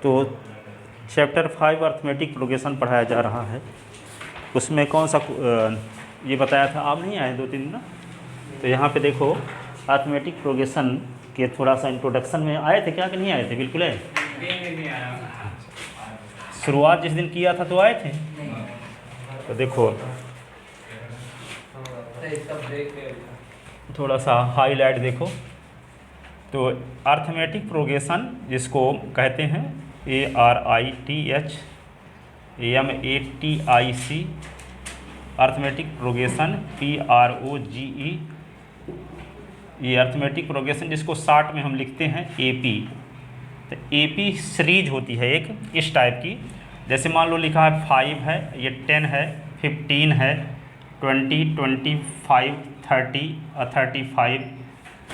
तो chapter 5 arithmetic progression पढ़ाया जा रहा है। उसमें कौन सा ये बताया था, आप नहीं आए 2-3 दिन ना, तो यहाँ पे देखो अर्थमेटिक प्रोग्रेशन के थोड़ा सा इंट्रोडक्शन में आए थे क्या कि नहीं आए थे? बिल्कुल है, शुरुआत जिस दिन किया था तो आए थे। तो देखो थोड़ा सा हाईलाइट देखो, तो अर्थमेटिक प्रोग्रेशन जिसको कहते हैं ARITHMATIC, अर्थमेटिक प्रोग्रेशन PROGE, ये अर्थमेटिक प्रोग्रेशन जिसको शार्ट में हम लिखते हैं AP। तो AP सीरीज होती है एक इस टाइप की, जैसे मान लो लिखा है 5 है, ये 10 है, 15 है, 20, 25, 30 और 35,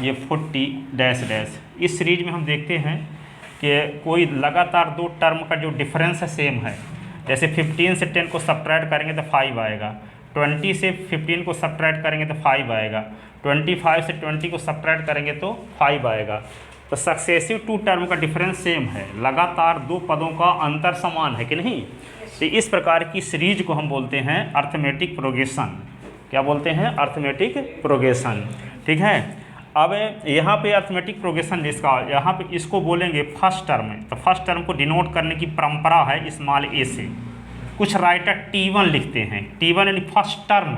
ये 40 डैश डैश। इस सीरीज में हम देखते हैं कि कोई लगातार दो टर्म का जो डिफरेंस है सेम है। जैसे 15 से 10 को सब्ट्रैक्ट करेंगे तो 5 आएगा, 20 से 15 को सब्ट्रैक्ट करेंगे तो 5 आएगा, 25 से 20 को सब्ट्रैक्ट करेंगे तो 5 आएगा। तो सक्सेसिव टू टर्म का डिफरेंस सेम है, लगातार दो पदों का अंतर समान है कि नहीं। तो इस प्रकार की सीरीज को हम बोलते हैं अर्थमेटिक प्रोग्रेशन। क्या बोलते हैं? Arithmetic progression. ठीक है, अब यहाँ पे अर्थमेटिक प्रोग्रेशन जिसका यहाँ पे इसको बोलेंगे फर्स्ट टर्म। तो फर्स्ट टर्म को डिनोट करने की परंपरा है स्मॉल ए से। कुछ राइटर T1 लिखते हैं, T1 यानी फर्स्ट टर्म,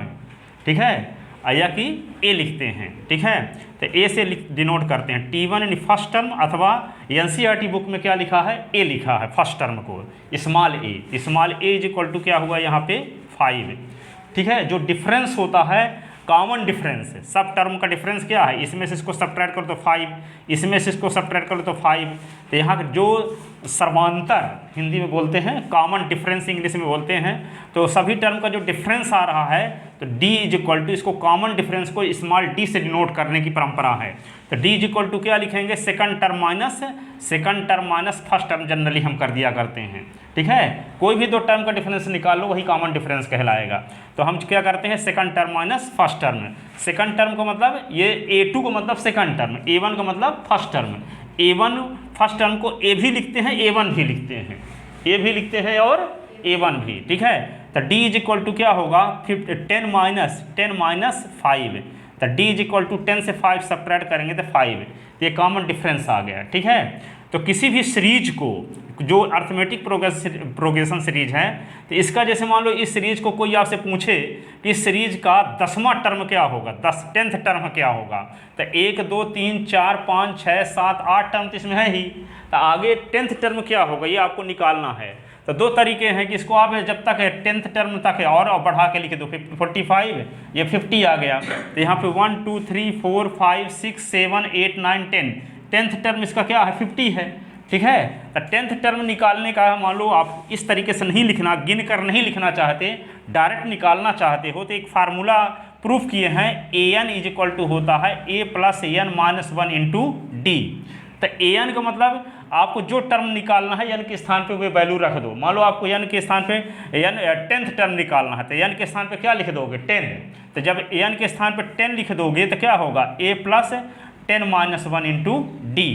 ठीक है, या कि ए लिखते हैं, ठीक है। तो ए से डिनोट करते हैं, T1 यानी फर्स्ट टर्म, अथवा NCERT बुक में क्या लिखा है? ए लिखा है फर्स्ट टर्म को, small a. Small a is equal to क्या हुआ यहाँ पे? 5, ठीक है। जो डिफरेंस होता है कॉमन डिफरेंस, सब टर्म का डिफरेंस क्या है? इसमें से इसको सब्ट्रैक्ट करो तो 5, इसमें से इसको सब्ट्रैक्ट करो तो 5। तो यहाँ जो सर्वांतर हिंदी में बोलते हैं, कॉमन डिफरेंस इंग्लिश में बोलते हैं, तो सभी टर्म का जो डिफरेंस आ रहा है तो d इज इक्वल टू, इसको कॉमन डिफरेंस को स्मॉल d से डिनोट करने की परंपरा है। तो d इज इक्वल टू क्या लिखेंगे? Second term minus first term generally हम कर दिया करते हैं, ठीक है। कोई भी दो टर्म का डिफरेंस निकाल लो, वही कॉमन डिफरेंस कहलाएगा। तो हम क्या करते हैं? Second term minus first term. Second term का मतलब ये A2 का मतलब सेकंड टर्म, A1 का मतलब first term. A1 first term को A भी लिखते हैं, A1 भी लिखते हैं, A भी लिखते हैं और A1 भी, ठीक है। तो d इज इक्वल टू क्या होगा? 10 माइनस 5। तो d इज इक्वल टू 10 से 5 सब्ट्रैक्ट करेंगे तो 5। तो ये कॉमन डिफरेंस आ गया, ठीक है। तो किसी भी सीरीज को, जो अर्थमेटिक प्रोग्रेशन सीरीज है, तो इसका जैसे मान लो इस सीरीज को कोई आपसे पूछे कि इस सीरीज का 10वां टर्म क्या होगा, 10th टर्म क्या होगा, तो 1, 2, 3, 4, 5, 6, 7, 8 टर्म तो इसमें है ही। तो आगे 10th टर्म क्या होगा ये आपको निकालना है। तो दो तरीके हैं कि इसको आप जब तक है 10th टर्म तक है और बढ़ा के लिख दो, 45, ये 50 आ गया। तो यहाँ पे 1, 2, 3, 4, 5, 6, 7, 8, 9, 10, 10th टर्म इसका क्या है? 50 है, ठीक है। तो 10th टर्म निकालने का मान लो आप इस तरीके से नहीं लिखना, गिन कर नहीं लिखना चाहते, डायरेक्ट निकालना चाहते हो, तो एक फार्मूला प्रूफ किए हैं, an इज इक्वल टू होता है a plus n minus 1 into D. तो an का मतलब आपको जो टर्म निकालना है n के स्थान पे वे वैल्यू रख दो। मान लो आपको n के स्थान पे 10th टर्म निकालना है, तो n के स्थान पे क्या लिख दोगे? 10। तो जब n के स्थान पे 10 लिख दोगे तो क्या होगा? a plus 10 minus 1 into D.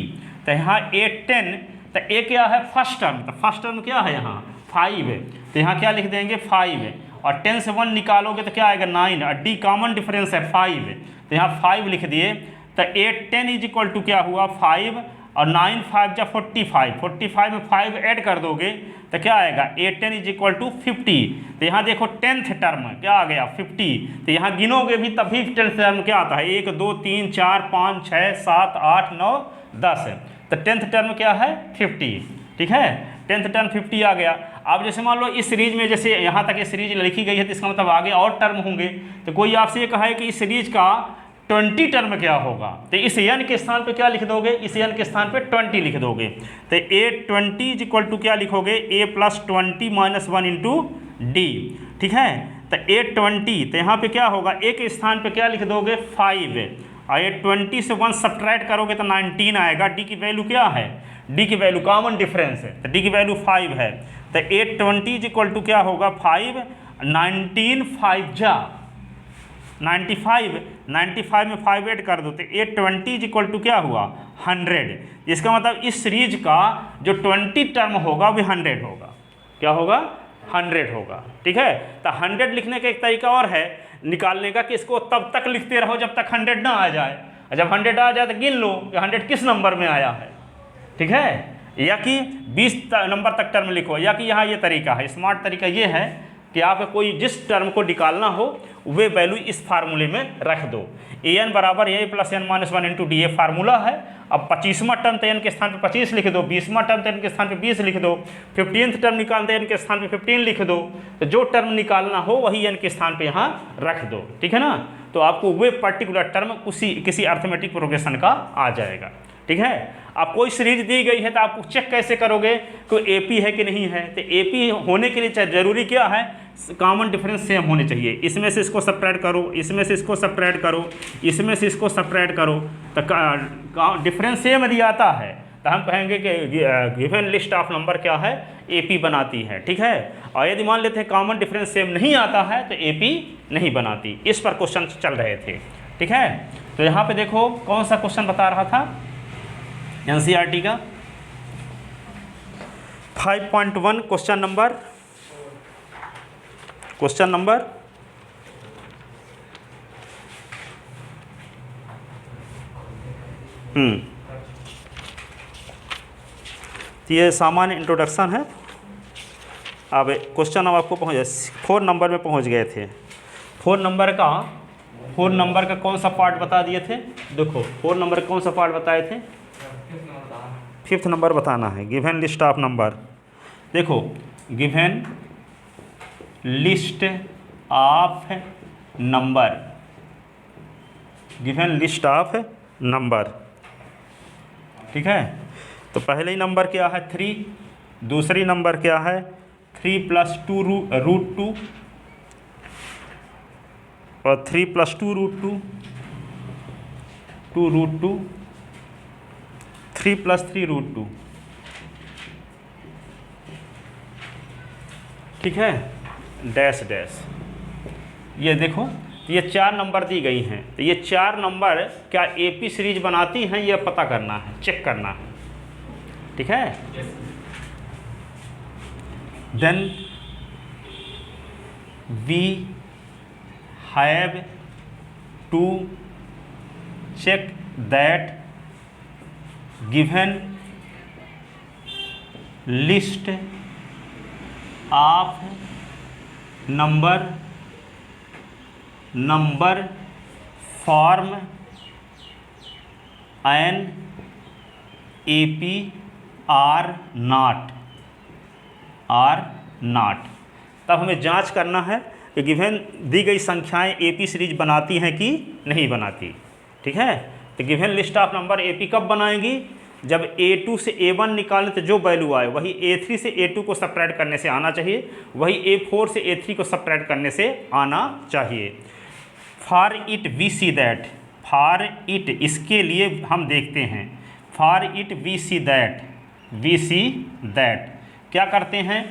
तो यहाँ a 10, तो a क्या है? First term. तो फर्स्ट टर्म क्या है यहाँ? 5। तो यहाँ क्या लिख देंगे? 5। और 10 से 1 निकालोगे तो क्या आएगा? 9। और d कॉमन डिफरेंस है 5, तो यहाँ 5 लिख दिए। तो a 10 इज इक्वल टू क्या हुआ? 5, और 9 5 जा 45, 45 में 5 ऐड कर दोगे तो क्या आएगा? a 10 is equal to 50। तो यहाँ देखो 10th टर्म क्या आ गया? 50। तो यहाँ गिनोगे भी तभी 10th टर्म क्या आता है? 1, 2, 3, 4, 5, 6, 7, 8, 9, 10। तो 10th टर्म क्या है? 50, ठीक है। 10th टर्म 50 आ गया। अब जैसे मान लो इस सीरीज में, जैसे यहाँ तक ये सीरीज लिखी गई है, तो इसका मतलब आगे और टर्म होंगे। तो कोई आपसे ये कहा है कि इस सीरीज का 20 टर्म क्या होगा, तो इस n के स्थान पे क्या लिख दोगे? इस n के स्थान पे 20 लिख दोगे। तो a20 इज इक्वल टू क्या लिखोगे? a plus 20 minus 1 into D, ठीक है। तो a20, तो यहाँ पे क्या होगा? a के स्थान पे क्या लिख दोगे? 5। और a20 से 1 सब्ट्रैक्ट करोगे तो 19 आएगा। d की वैल्यू क्या है? d की वैल्यू कॉमन डिफरेंस है, तो d की वैल्यू 5 है। तो a20 इज इक्वल टू क्या होगा? 5, 19 5 जा 95 में 5 ऐड कर दो तो 820 इज इक्वल टू क्या हुआ 100। इसका मतलब इस सीरीज का जो 20 टर्म होगा वो 100 होगा। क्या होगा 100 होगा। ठीक है, तो 100 लिखने का एक तरीका और है निकालने का कि इसको तब तक लिखते रहो जब तक 100 ना आ जाए, जब 100 आ जाए तो गिन लो कि 100 किस नंबर में आया है। ठीक है, या कि 20 नंबर तक टर्म लिखो, या कि यहाँ ये तरीका है, स्मार्ट तरीका ये है कि आप कोई जिस टर्म को निकालना हो वे वैल्यू इस फार्मूले में रख दो। an बराबर a plus n minus 1 into D, ये फार्मूला है। अब 25वां टर्म तो n के स्थान पे 25 लिख दो, 20वां टर्म तो n के स्थान पे 20 लिख दो, 15th टर्म निकालते n के स्थान पे 15 लिख दो। तो जो टर्म निकालना हो वही n के स्थान पे यहाँ रख दो। ठीक है ना, तो आपको वे पर्टिकुलर टर्म किसी अर्थमेटिक प्रोग्रेशन का आ जाएगा। ठीक है, अब कोई सीरीज दी गई है तो आप चेक कैसे करोगे कि एपी है कि नहीं है। तो एपी होने के लिए जरूरी क्या है, कॉमन डिफरेंस सेम होने चाहिए। इसमें से इसको सब्ट्रैक्ट करो, इसमें से इसको सब्ट्रैक्ट करो, इसमें से इसको सब्ट्रैक्ट करो, तो डिफरेंस सेम यदि आता है तो हम कहेंगे कि गिवन लिस्ट ऑफ नंबर क्या है, एपी बनाती है। ठीक है, और यदि मान लेते हैं कॉमन डिफरेंस सेम नहीं आता है तो एपी नहीं बनाती। इस पर क्वेश्चन चल रहे थे। ठीक है, तो यहाँ पे देखो कौन सा क्वेश्चन बता रहा था एनसीईआरटी का 5.1 क्वेश्चन नंबर तो ये सामान्य इंट्रोडक्शन है। अब क्वेश्चन अब आपको पहुँच 4 नंबर में पहुँच गए थे। 4 नंबर का कौन सा पार्ट बता दिए थे, देखो 4 नंबर कौन सा पार्ट बताए थे, 5th नंबर बताना है, गिवन लिस्ट ऑफ नंबर। देखो गिवन लिस्ट ऑफ नंबर, ठीक है। तो पहले ही नंबर क्या है 3, दूसरी नंबर क्या है 3 + 2 √2 और 3 + 2 √2, 2 √2, 3 + 3 √2, ठीक है, डैश डैश। ये देखो ये 4 नंबर दी गई हैं, तो ये 4 नंबर क्या एपी सीरीज बनाती हैं, ये पता करना है, चेक करना है, ठीक है। Then we have to check that given list of number form an AP or not. तब हमें जांच करना है कि गिवन दी गई संख्याएं एपी सीरीज बनाती हैं कि नहीं बनाती, ठीक है। तो given list of number AP कब बनाएंगी, जब A2 से A1 निकालें तो जो वैल्यू आए वही A3 से A2 को सब्ट्रैक्ट करने से आना चाहिए, वही A4 से A3 को सब्ट्रैक्ट करने से आना चाहिए। For it we see that, for it इसके लिए हम देखते हैं, for it we see that क्या करते हैं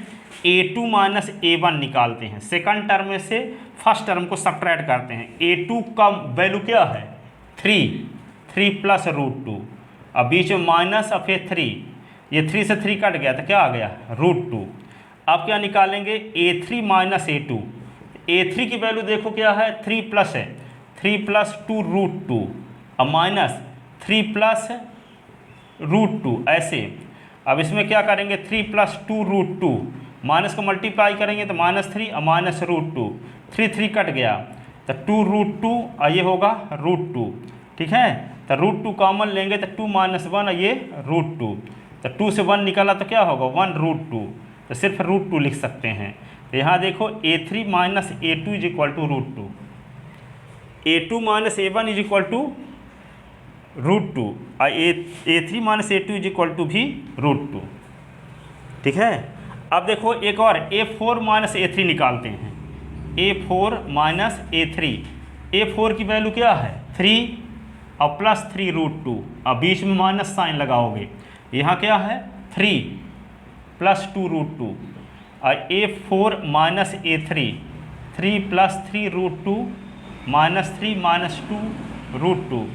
A2 - A1 निकालते हैं, सेकंड टर्म में से फर्स्ट टर्म को सब्ट्रैक्ट करते हैं। A2 का वैल्यू क्या है 3 + √2, अब बीच में माइनस और फिर 3, ये 3 से 3 कट गया तो क्या आ गया √2। अब क्या निकालेंगे A3 - A2, A3 की वैल्यू देखो क्या है 3 + 2 √2 और माइनस 3 + √2 ऐसे। अब इसमें क्या करेंगे 3 + 2 √2, माइनस को मल्टीप्लाई करेंगे तो -3 और माइनस √2, 3 कट गया तो 2 √2 और ये होगा √2, ठीक है। तो √2 कॉमन लेंगे तो 2 - 1 और ये √2, तो 2 से 1 निकाला तो क्या होगा 1 √2, तो सिर्फ √2 लिख सकते हैं। तो यहाँ देखो A3 - A2 = √2, A2 - A1 = √2 और A3 - A2 = भी √2, ठीक है। अब देखो एक और A4 - A3 निकालते हैं, A4 - A3, A4 की वैल्यू क्या है 3 और +3 √2 और बीच में माइनस साइन लगाओगे, यहाँ क्या है 3 + 2 √2 और A4 - A3 3 + 3 √2 -3 -2 √2,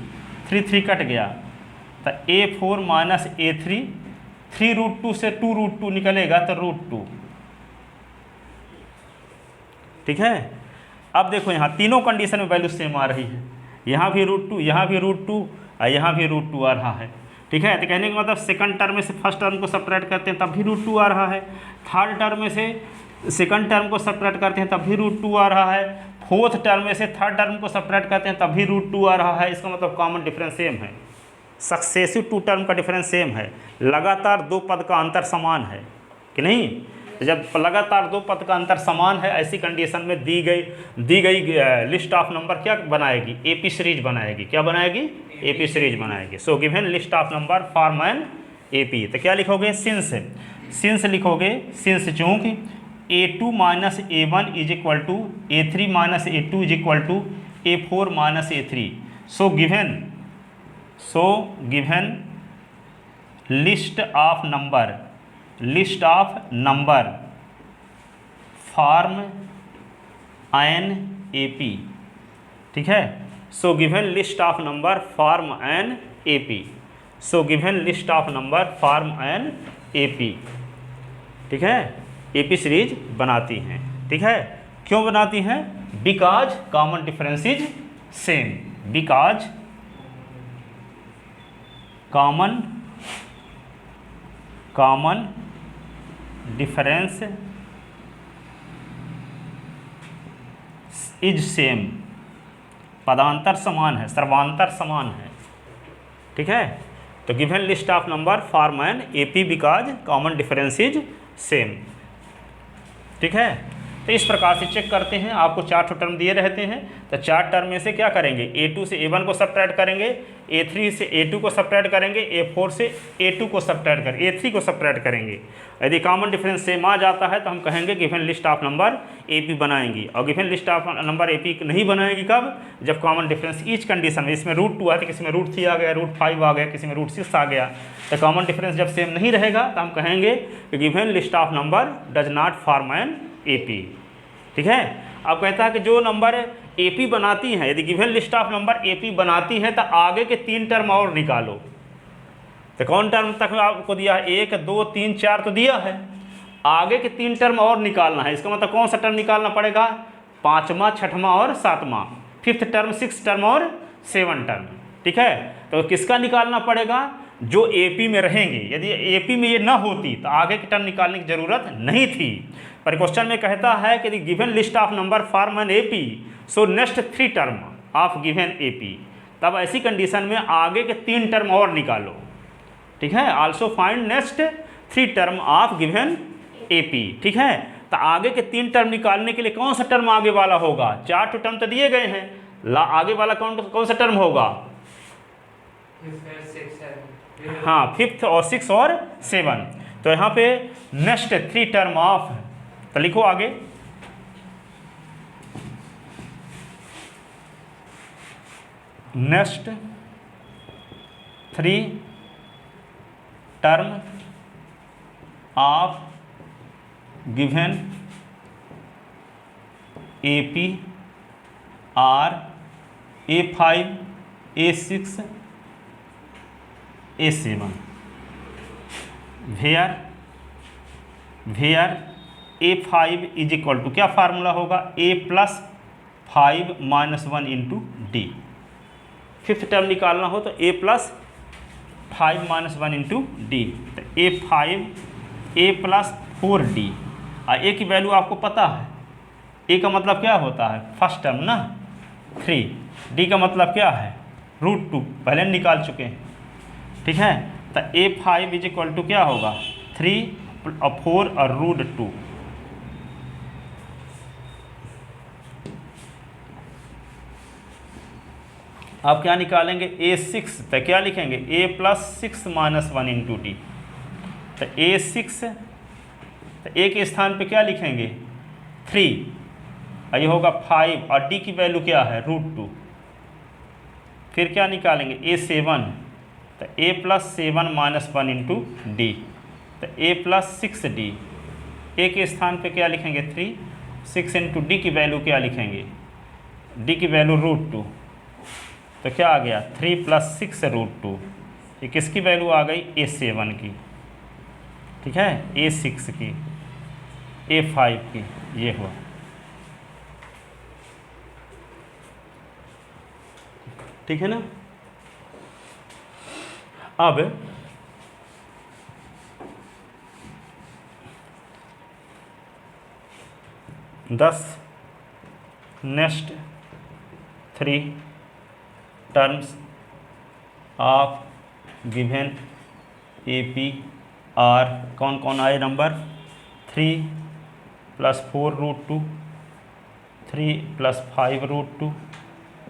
3 कट गया तो A4 - A3, 3 √2 से 2 √2 निकलेगा तो √2। ठीक है। अब देखो यहाँ तीनों कंडीशन में वैल्यू सेम आ रही है, यहाँ भी √2, यहाँ भी √2 और यहाँ भी √2 आ रहा है। ठीक है। तो कहने का मतलब सेकंड टर्म में से फर्स्ट टर्म को सब्ट्रैक्ट करते हैं तब भी √2 आ रहा है, थर्ड टर्म में से सेकंड टर्म को सब्ट्रैक्ट करते हैं तब भी √2 आ रहा है, फोर्थ टर्म में से थर्ड टर्म को सब्ट्रैक्ट करते हैं तब भी √2 आ रहा है। इसका मतलब कॉमन डिफरेंस सेम है, सक्सेसिव 2 टर्म का डिफरेंस सेम है, लगातार 2 पद का अंतर समान है कि नहीं। जब लगातार 2 पद का अंतर समान है ऐसी कंडीशन में दी गई लिस्ट ऑफ नंबर क्या बनाएगी, एपी सीरीज बनाएगी। क्या बनाएगी, एपी सीरीज बनाएगी। सो given list of number form an AP. तो क्या लिखोगे, सिंस लिखोगे, सिंस चूंकि A2 - A1 is equal to A3 - A2 is equal to A4 - A3। So given list of number form an AP. ठीक है। So given list of number form an AP. So given list of number form an AP. ठीक है। AP series बनाती हैं। ठीक है। क्यों बनाती हैं, because common difference is same, because common difference is same, पदांतर समान है, सर्वांतर समान है। ठीक है। तो given list of number form an AP because common difference is same. ठीक है। तो इस प्रकार से चेक करते हैं, आपको 4 टर्म दिए रहते हैं तो 4 टर्म में से क्या करेंगे, A2 से A1 को सब्ट्रैक्ट करेंगे, A3 से A2 को सब्ट्रैक्ट करेंगे, A4 से A2 को सब्ट्रैक्ट करेंगे, A3 को सब्ट्रैक्ट करेंगे। यदि कॉमन डिफरेंस सेम आ जाता है तो हम कहेंगे given list of number AP बनाएंगी। और given list of number AP नहीं बनाएगी कब, जब कॉमन डिफरेंस ईच कंडीशन में, इसमें √2 है तो किसी में √3 आ गया, √5 आ गया, किसी में √6 आ गया। तो कॉमन डिफरेंस जब सेम नहीं रहेगा तो हम कहेंगे कि given list of number does not form an AP. ठीक है। अब कहता है कि जो नंबर एपी बनाती हैं, यदि given list of number AP बनाती हैं तो आगे के 3 टर्म और निकालो। तो कौन टर्म तक आपको दिया है, 1 2 3 4 तो दिया है, आगे के 3 टर्म और निकालना है। इसका मतलब कौन सा टर्म निकालना पड़ेगा, 5वां 6वां और 7वां, 5th टर्म 6th टर्म और 7 टर्म। ठीक है। तो किसका निकालना पड़ेगा, जो एपी में रहेंगे। यदि एपी में ये ना होती तो आगे के टर्म निकालने की जरूरत नहीं थी। पर क्वेश्चन में कहता है कि given list of number form an AP, so next 3 term of given AP. तब ऐसी कंडीशन में आगे के 3 टर्म और निकालो। ठीक है। Also find next 3 term of given AP. ठीक है। तो आगे के 3 टर्म निकालने के लिए कौन सा टर्म आगे वाला होगा, 4 टर्म तो दिए गए हैं, आगे वाला कौन सा टर्म होगा, हाँ 5th और 6 और 7। तो यहाँ पे नेक्स्ट 3 टर्म ऑफ, तो लिखो आगे, next 3 term of given AP are A5 A6 A7 where A5 is equal to, क्या फार्मूला होगा, A+5 - 1 × D। 5th टर्म निकालना हो तो A+5 - 1 × D। तो A5 A+4D। और A की वैल्यू आपको पता है, A का मतलब क्या होता है, फर्स्ट टर्म ना 3, D का मतलब क्या है √2, पहले निकाल चुके हैं। ठीक है। तो A5 इज इक्वल टू क्या होगा, 3 और 4 और √2। आप क्या निकालेंगे, A6, तो क्या लिखेंगे, A+6 - 1 × D। तो A6, तो A के स्थान पे क्या लिखेंगे, 3, और ये होगा 5, और D की वैल्यू क्या है √2। फिर क्या निकालेंगे, A7, तो A+7 - 1 × D। तो A+6D, A के स्थान पे क्या लिखेंगे 3, 6 × D की वैल्यू क्या लिखेंगे, डी की वैल्यू √2, तो क्या आ गया 3 + 6 √2। ये किसकी वैल्यू आ गई? A7 की, ठीक है, A6 की, A5 की, ये हुआ। ठीक है ना। अब next 3 terms of given AP are कौन कौन आए नंबर? 3 + 4 √2, 3 + 5 √2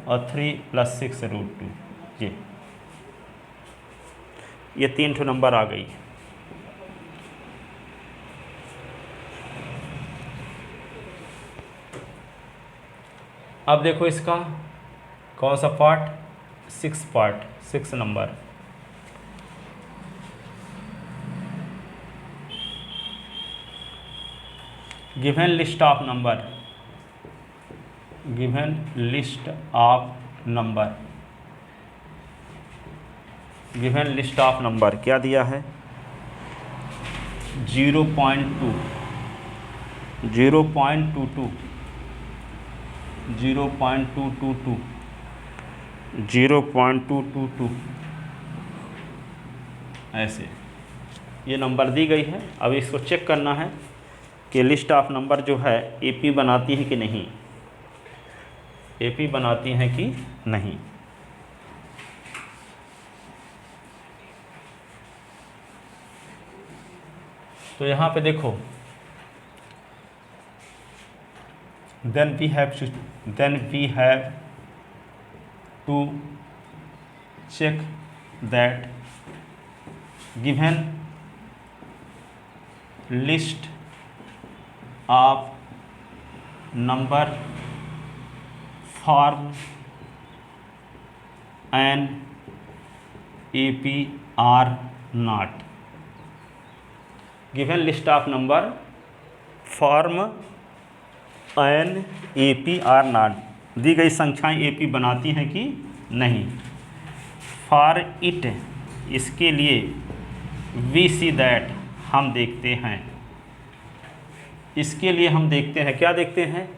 और 3 + 6 √2। ये 3 ठो नंबर आ गई। अब देखो इसका कौन सा part? 6 part, 6 number. Given list of number, given list of number, given list of number क्या दिया है? 0.2, 0.22, 0.222, 0.222 ऐसे ये नंबर दी गई है। अब इसको चेक करना है कि लिस्ट ऑफ नंबर जो है AP बनाती है कि नहीं, AP बनाती है कि नहीं। तो यहाँ पे देखो, then we have to check that given list of number form an AP or not। Given list of number form an AP are not, दी गई संख्याएं AP बनाती हैं कि नहीं। फॉर इट, इसके लिए वी सी दैट, हम देखते हैं, इसके लिए हम देखते हैं, क्या देखते हैं?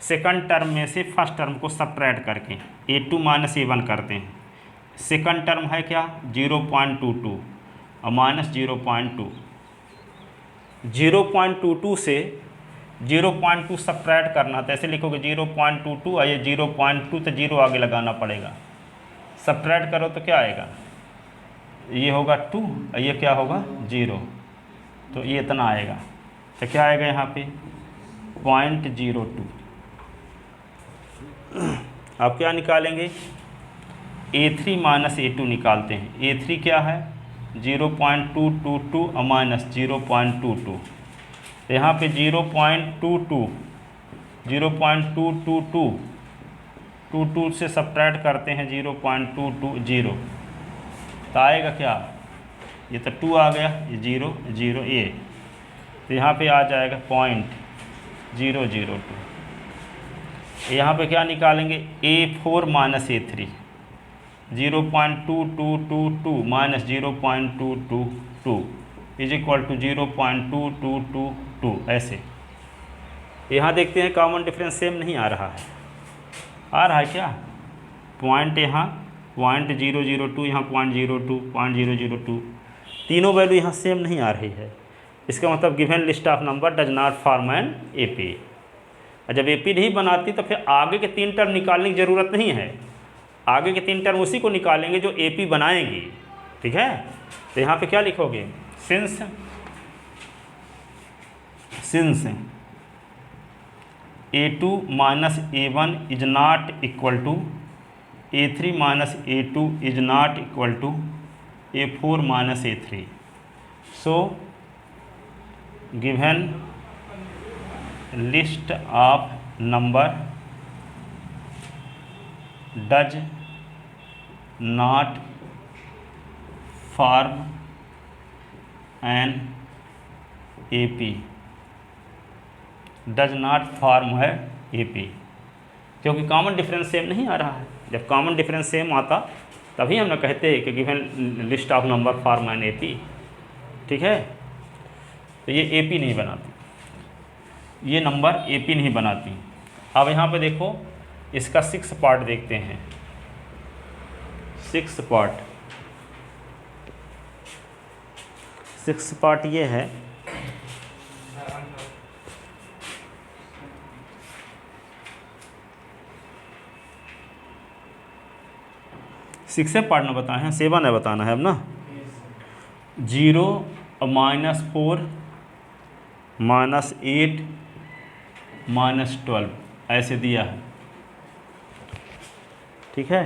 सेकंड टर्म में से फर्स्ट टर्म को सबट्रैक्ट करके A2 - A1 करते हैं। सेकंड टर्म है क्या? 0.22 और -0.2, 0.22 से 0.2 सबट्रैक्ट करना, तो ऐसे लिखोगे 0.22 और ये 0.2 तो 0 आगे लगाना पड़ेगा। सबट्रैक्ट करो तो क्या आएगा? ये होगा 2 और ये क्या होगा? 0, तो ये इतना आएगा। तो क्या आएगा यहाँ पे? 0.02। अब क्या निकालेंगे? A3 - A2 निकालते हैं। A3 क्या है? 0.222 और -0.22, तो यहाँ पे 0.22 से सबट्रैक्ट करते हैं 0.220, तो आएगा क्या? ये तो 2 आ गया, ये 0 0 ये, तो यहाँ पे आ जाएगा 0.002। यहाँ पे क्या निकालेंगे? A4 - A3, 0.2222 - 0.222 is equal to 0.2222। ऐसे यहाँ देखते हैं कॉमन डिफरेंस सेम नहीं आ रहा है। आ रहा है क्या? पॉइंट यहाँ 0.002, यहाँ 0.02, 0.002, तीनों वैल्यू यहाँ सेम नहीं आ रही है। इसका मतलब given list of number does not form an AP। जब AP नहीं बनाती तो फिर आगे के 3 टर्म निकालने की ज़रूरत नहीं है। आगे के 3 टर्म उसी को निकालेंगे जो AP बनाएंगी, ठीक है। तो यहाँ पे क्या लिखोगे? Since A2 - A1 is not equal to A3 - A2 is not equal to A4 - A3, so given list of number does not form an AP, does not form है AP। क्योंकि कॉमन डिफरेंस सेम नहीं आ रहा है। जब common difference same आता तभी हम लोग कहते हैं कि given list of number form an AP। ठीक है, तो ये AP नहीं बनाती, ये नंबर AP नहीं बनाती। अब यहाँ पे देखो इसका 6 पार्ट देखते हैं। 6 पार्ट ये है, सिक्स पार्ट ना बताए हैं, 7 है बताना है अब ना। 0 -4 -8 -12 ऐसे दिया है। ठीक है,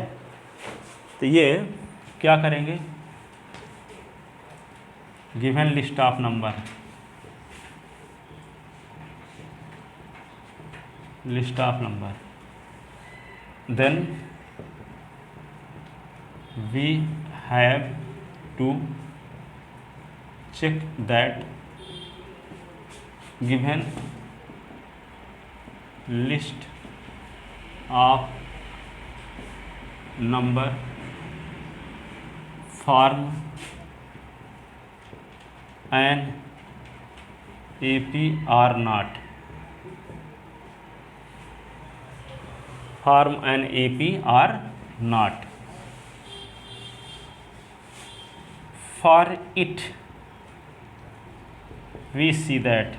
तो ये क्या करेंगे, given list of number, then we have to check that given list of number form an AP or not, form an AP or not. For it we see that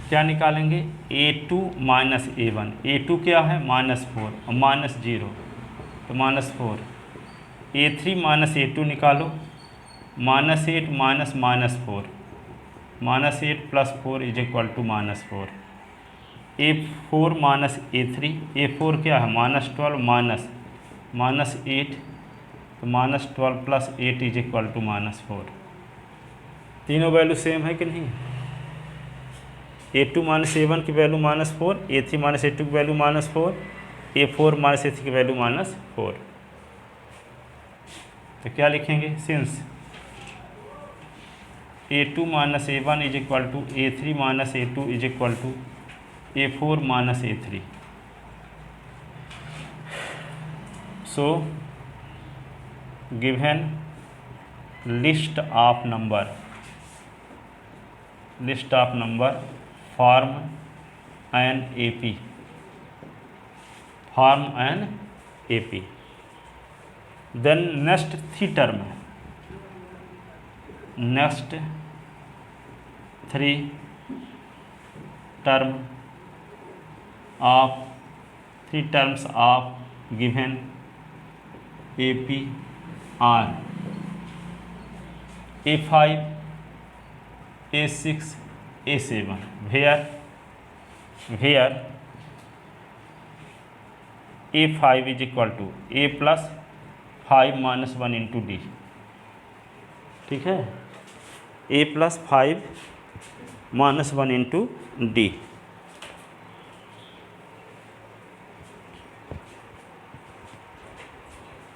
क्या निकालेंगे, A2 - A1। A2 क्या है, -4 और -0 तो -4। A3 - A2 निकालो, -8 -4, -8 + 4 = -4। A4 - A3, A4 क्या है, -12 -8 तो -12 + 8 = -4। तीनों वैल्यू सेम है कि नहीं। A2 - A1 की वैल्यू -4, A3 - A2 की वैल्यू -4, A4 - A3 की वैल्यू -4। तो क्या लिखेंगे, since A2 - A1 = A3 - A2 = A4 - A3। So given list of number form an AP, then next 3 term of 3 terms of given AP are A5, A6, A7, where A5 = A + 5 - 1 × D। ठीक है, A + 5 - 1 × D।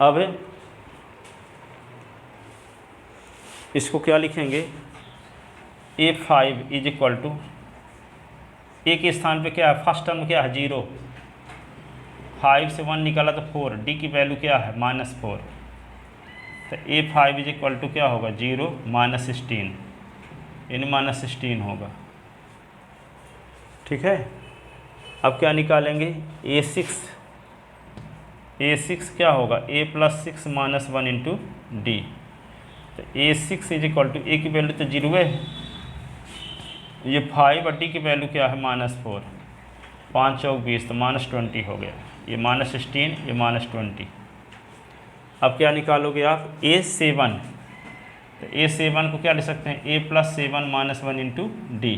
अब इसको क्या लिखेंगे, A5 = A के स्थान पे क्या है, फर्स्ट टर्म क्या है, 0, 5 से 1 निकाला तो 4, D की वैल्यू क्या है, -4, तो A5 = क्या होगा, 0 -16 यानी -16 होगा। ठीक है, अब क्या निकालेंगे, A6 क्या होगा, A + 6 - 1 × D। तो A6 = A की वैल्यू तो 0 है, ये 5 और D की वैल्यू क्या है, -4, 5 × 4 = 20 तो -20 हो गया, ये -16 ये -20। अब क्या निकालोगे आप, A7, तो A7 को क्या लिख सकते हैं, A + 7 - 1 × D।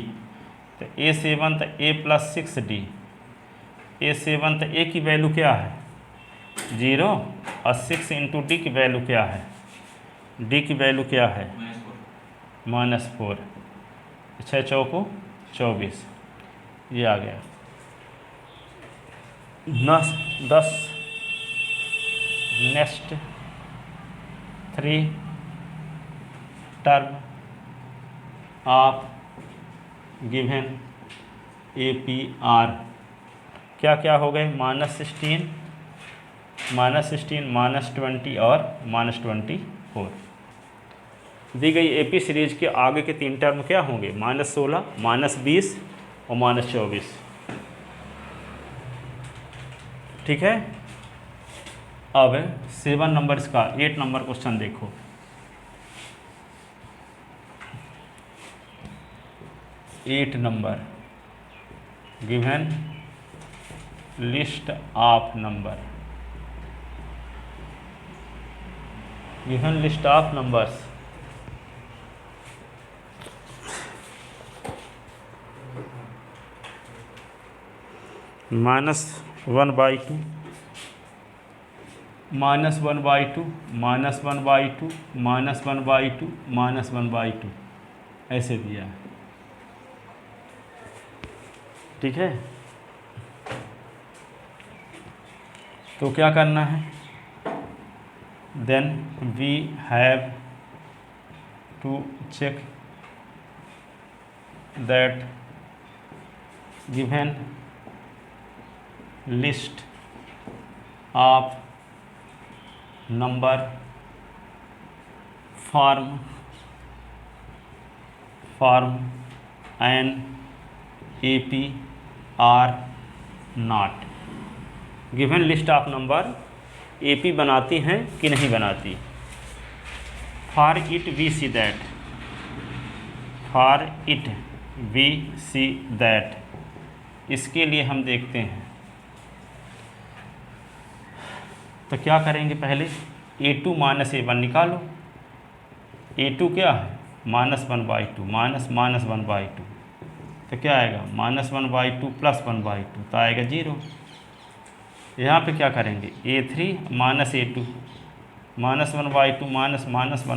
तो A7 तो A + 6D, A7 तो A की वैल्यू क्या है, 0 और 6 × D की वैल्यू क्या है, D की वैल्यू क्या है, -4, 6 × 4 = 24, ये आ गया। 10 next 3 term of given APR क्या क्या हो गए, -16, -16, -20 और -24। दी गई AP सीरीज के आगे के 3 टर्म क्या होंगे, -16, -20 और -24। ठीक है। अब 7 नंबर्स का 8 नंबर क्वेश्चन देखो। Eight number, given list of number, given list of numbers -1/2, -1/2, -1/2, -1/2, -1/2 ऐसे दिया है। ठीक है। तो क्या करना है, then we have to check that given list of number form an AP are not. Given list of number AP बनाती हैं कि नहीं बनाती। For it we see that, for it we see that, इसके लिए हम देखते हैं। तो क्या करेंगे, पहले A2 - A1 निकालो। A2 क्या है, -1/2, -1/2, तो क्या आएगा, -1/2 + 1/2, तो आएगा 0। यहाँ पे क्या करेंगे, A3 - A2, -1/2 -1/2, 1/2 +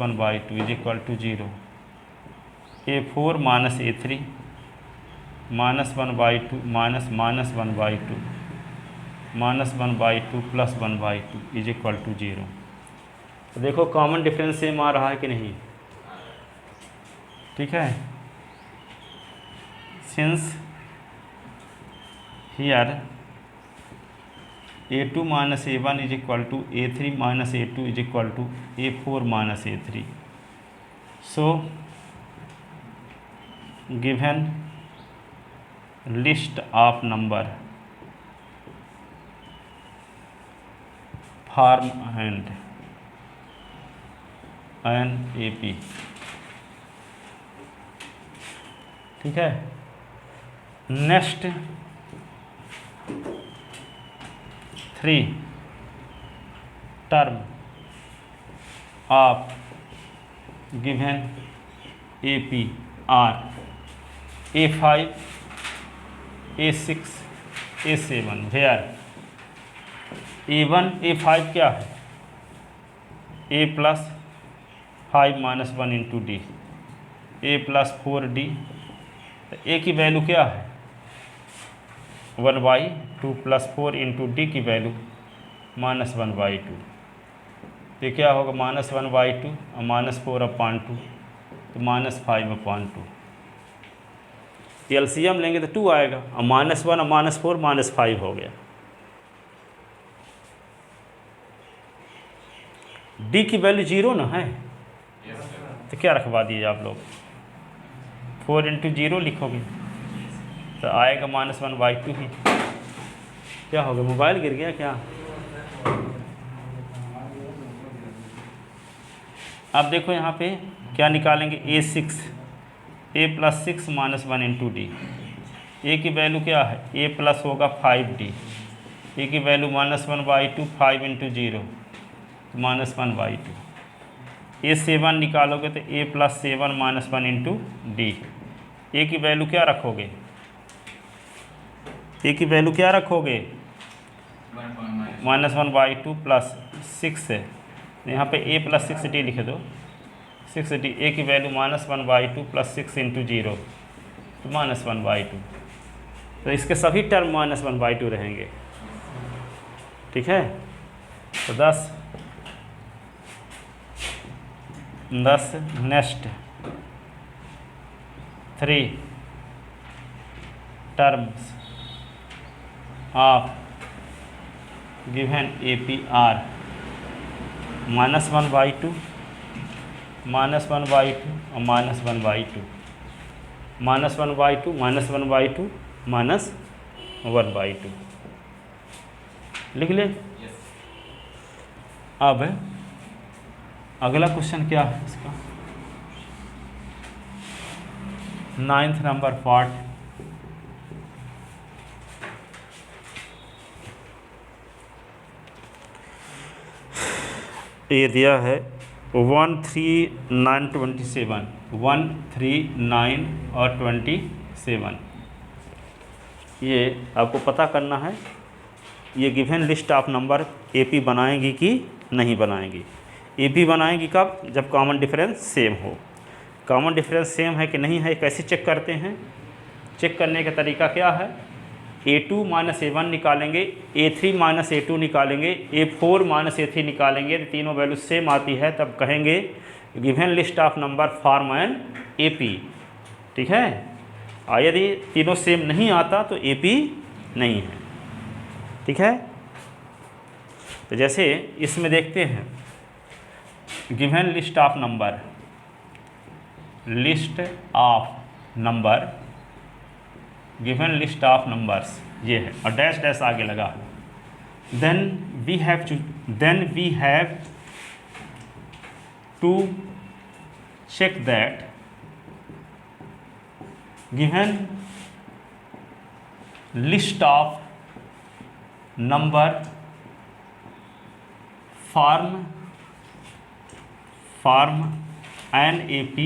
1/2 = 0। A4 - A3, -1/2 -1/2, -1/2 + 1/2 = 0। तो देखो कॉमन डिफरेंस सेम आ रहा है कि नहीं। ठीक है। Since here A2 - A1 = A3 - A2 = A4 - A3, so given list of number form and an AP। ठीक है। Next 3 term of given AP are A5, A6, A7, where A5 क्या है, A + 5 - 1 × D, A + 4D। तो A की value क्या है, 1/2 + 4 × D की value -1/2। ये क्या होगा, -1/2 और -4/2, तो -5/2। एलसीएम लेंगे तो 2 आएगा, और -1 और -4 -5 हो गया। D की वैल्यू 0 ना है, तो क्या रखवा दिए आप लोग, 4 × 0 लिखोगे तो आएगा -1/2 ही। क्या हो गया, मोबाइल गिर गया क्या। अब देखो यहाँ पे क्या निकालेंगे, A6, A + 6 - 1 × D। A की वैल्यू क्या है, A + होगा 5D, A की वैल्यू -1/2, 5 × 0 तो -1/2। A7 निकालोगे तो A + 7 - 1 × D। A की वैल्यू क्या रखोगे, A की वैल्यू क्या रखोगे, -1/2 + 6 है, यहाँ पे A + 6D लिख दो, 6D। A की वैल्यू -1/2 + 6 × 0 तो -1/2। तो इसके सभी टर्म -1/2 रहेंगे। ठीक है। तो 10 next 3 terms of given AP are -1/2, -1/2 और -1/2, -1/2, -1/2, -1/2 लिख ले। अब अगला क्वेश्चन क्या है इसका, 9th नंबर पार्ट। ये दिया है 13927, 139 और 27। ये आपको पता करना है ये given list of number AP बनाएंगी कि नहीं बनाएंगी। एपी बनाएंगी कब, जब कॉमन डिफरेंस सेम हो। कॉमन डिफरेंस सेम है कि नहीं है, कैसे चेक करते हैं, चेक करने का तरीका क्या है, A2 - A1 निकालेंगे, A3 - A2 निकालेंगे, A4 - A3 निकालेंगे, तो तीनों वैल्यू सेम आती है, तब कहेंगे given list of number form an AP। ठीक है, और यदि तीनों सेम नहीं आता तो AP नहीं है। ठीक है, तो जैसे इसमें देखते हैं given list of number, list of number, given list of numbers ये है और डैश डैश आगे लगा। Then we have to check that given list of number form an AP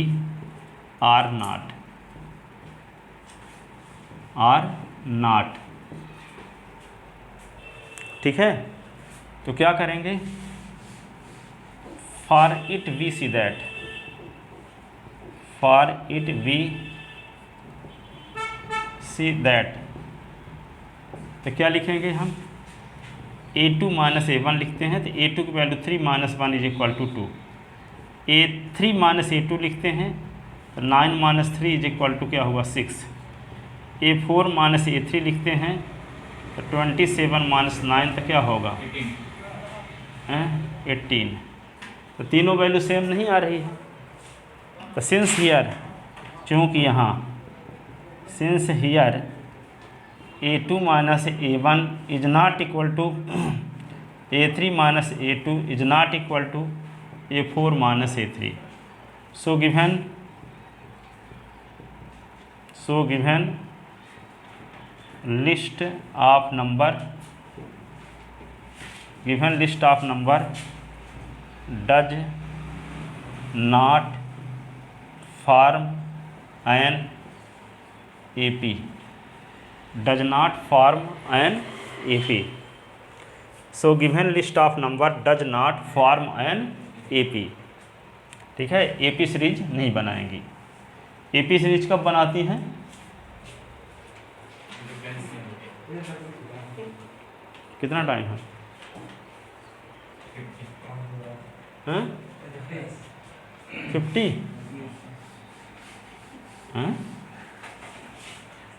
are not. ठीक है, तो क्या करेंगे, for it we see that, for it we see that, तो क्या लिखेंगे हम, A2 - A1 लिखते हैं, तो A2 की वैल्यू 3 - 1 = 2, A3 - A2 लिखते हैं, तो 9 - 3 = क्या हुआ 6, A4 - A3 लिखते हैं, तो 27 - 9 तो क्या होगा 18। तो तीनों वैल्यू सेम नहीं आ रही है, तो सिंस हियर, चूँकि यहाँ since here A2 - A1 is not equal to A3 - A2 is not equal to A4 - A3, so given list of number does not form an AP, does not form an AP, so given list of number does not form an AP। ठीक है, AP series नहीं बनाएंगी। AP series कब बनाती हैं, कितना time है, 50।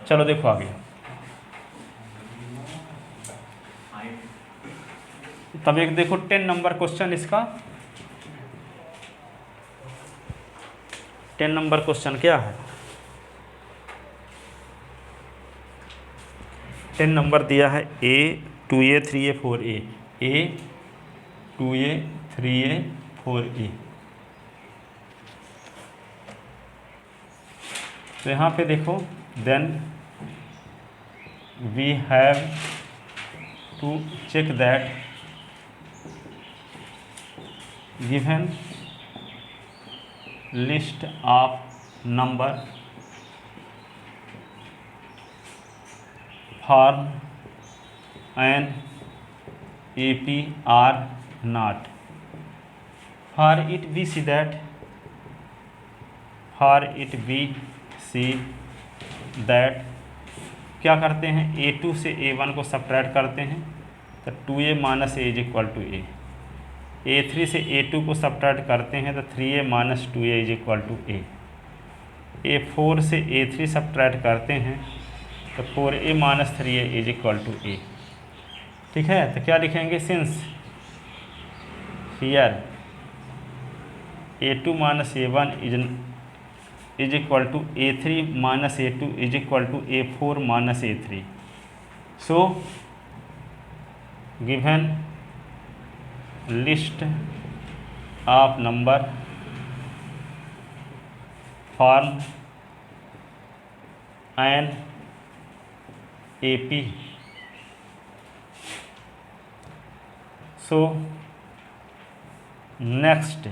चलो देखो आगे, तब एक देखो 10 नंबर क्वेश्चन इसका, 10 नंबर क्वेश्चन क्या है, 10 नंबर दिया है A 2A 3A 4A, A 2A 3A 4A। तो यहाँ पे देखो, then we have to check that given list of number form an AP are not, for it we see that, for it we see that, क्या करते हैं, A2 से A1 को subtract करते हैं, तो 2A - A = A, A3 से A2 को सब्ट्रैक्ट करते हैं, तो 3A - 2A = A, A4 से A3 सब्ट्रैक्ट करते हैं तो 4A - 3A is equal to A। ठीक है, तो क्या लिखेंगे, since here A2 - A1 is equal to A3 - A2 is equal to A4 - A3। So given list of number form an AP। So next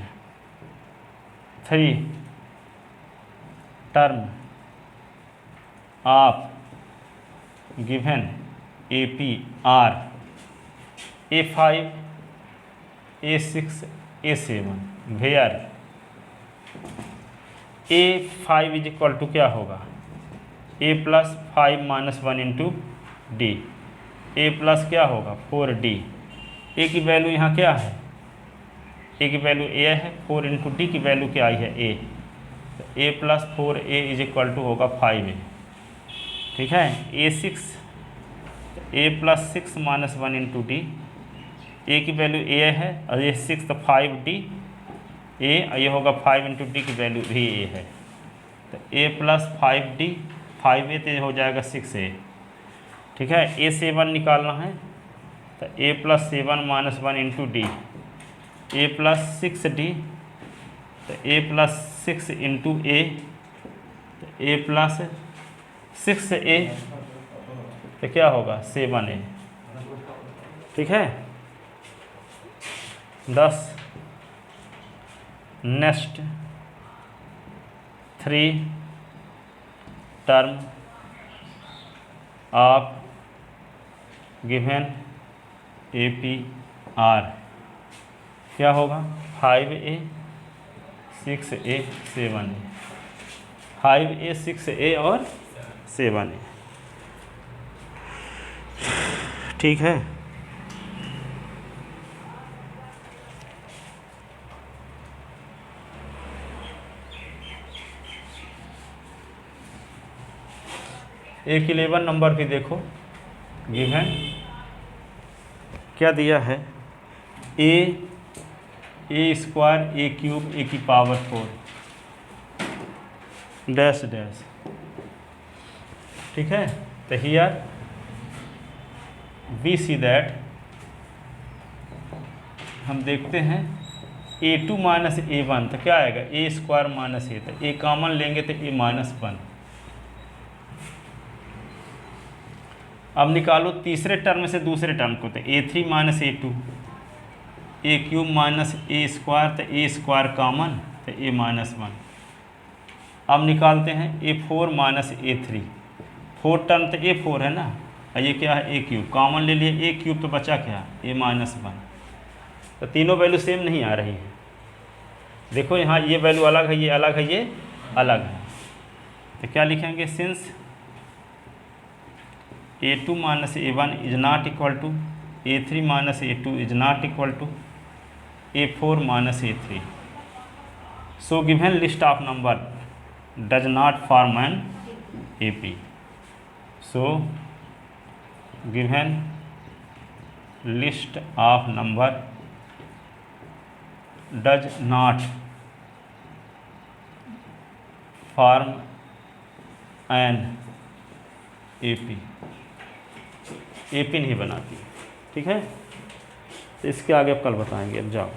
3 term of given AP are A5 A6 A7 where A5 is equal to क्या होगा, A + 5 - 1 into D। A plus क्या होगा 4D। A की value यहाँ क्या है, A की value A है, 4 इंटू D की वैल्यू क्या आई है A, तो A + 4A is equal to होगा 5A। ठीक है, A6 A + 6 - 1 into D। A की वैल्यू A है और ये 6 तो 5D A, ये होगा 5 इंटू D की वैल्यू भी A है, तो A + 5D 5A तो हो जाएगा 6A। ठीक है, A7 निकालना है तो A + 7 - 1 into D, A + 6D, तो A + 6 इंटू A, तो A + 6A तो क्या होगा 7A। ठीक है, 10 next 3 term of given AP are क्या होगा 5A 6A 7A, 5A 6A और 7A। ठीक है, एक 11 नंबर भी देखो, गिवन क्या दिया है, A² A³ A की पावर 4 डैश डैश। ठीक है, तो हियर वी सी दैट, हम देखते हैं A2 - A1 तो क्या आएगा A² - A, तो A कॉमन लेंगे तो A - 1। अब निकालो तीसरे टर्म से दूसरे टर्म को, तो A3 - A2 A³ - A² तो A² कॉमन तो A - 1। अब निकालते हैं A4 - A3, 4 टर्म तो A4 है ना, और ये क्या है A³ कॉमन ले लिए, A³ तो बचा क्या A - 1। तो तीनों वैल्यू सेम नहीं आ रही है, देखो यहाँ ये वैल्यू अलग है, ये अलग है, ये अलग है, तो क्या लिखेंगे, since A2 - A1 is not equal to A3 - A2 is not equal to A4 - A3। So given list of number does not form an AP। So given list of number does not form an AP, AP नहीं बनाती। ठीक है, तो इसके आगे अब कल बताएंगे, अब जाओ।